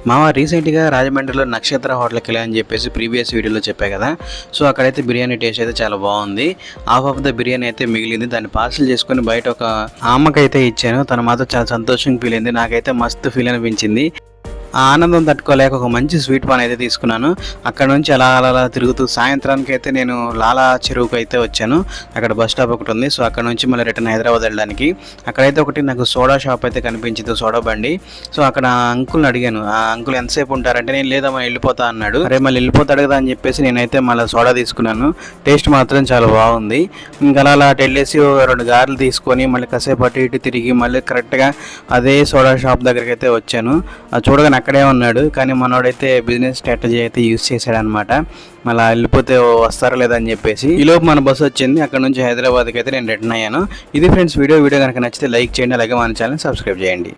మామ రీసెంట్గా రాజమండ్రిలో నక్షత్ర హోటల్కి వెళ్ళా అని చెప్పేసి ప్రీవియస్ వీడియోలో చెప్పా కదా. సో అక్కడైతే బిర్యానీ టేస్ట్ అయితే చాలా బాగుంది. హాఫ్ ఆఫ్ ద బిర్యానీ అయితే మిగిలింది. దాన్ని పార్సల్ చేసుకుని బయట ఒక అమ్మకైతే ఇచ్చాను. తను మాత్రం చాలా సంతోషంగా ఫీల్ అయింది. నాకైతే మస్తు ఫీల్ అనిపించింది. ఆ ఆనందం తట్టుకోలేక ఒక మంచి స్వీట్ పాన్ అయితే తీసుకున్నాను. అక్కడ నుంచి అలా అలా తిరుగుతూ సాయంత్రానికి అయితే నేను లాలా చెరువుకు అయితే వచ్చాను. అక్కడ బస్ స్టాప్ ఒకటి ఉంది. సో అక్కడ నుంచి మళ్ళీ రిటర్న్ హైదరాబాద్ వెళ్ళడానికి అక్కడైతే ఒకటి నాకు సోడా షాప్ అయితే కనిపించింది, సోడా బండి. సో అక్కడ అంకుల్ని అడిగాను, ఆ అంకుల్ ఎంతసేపు ఉంటారంటే నేను లేదమ్మా వెళ్ళిపోతా అన్నాడు. అరే మళ్ళీ వెళ్ళిపోతాడు కదా అని చెప్పేసి నేనైతే మళ్ళీ సోడా తీసుకున్నాను. టేస్ట్ మాత్రం చాలా బాగుంది. ఇంకా అలా అటు వెళ్ళేసి 2 గారెలు తీసుకొని మళ్ళీ కాసేపు అటు ఇటు తిరిగి మళ్ళీ కరెక్ట్గా అదే సోడా షాప్ దగ్గరికి అయితే వచ్చాను. అది చూడగానే అక్కడే ఉన్నాడు, కానీ మనోడైతే బిజినెస్ స్ట్రాటజీ అయితే యూజ్ చేశాడనమాట. మళ్ళీ వెళ్ళిపోతే వస్తారో లేదని చెప్పేసి. ఈలోపు మన బస్సు వచ్చింది. అక్కడ నుంచి హైదరాబాద్కి అయితే నేను రిటర్న్ అయ్యాను. ఇది ఫ్రెండ్స్ వీడియో కనుక నచ్చితే లైక్ చేయండి, అలాగే మన ఛానల్ సబ్స్క్రైబ్ చేయండి.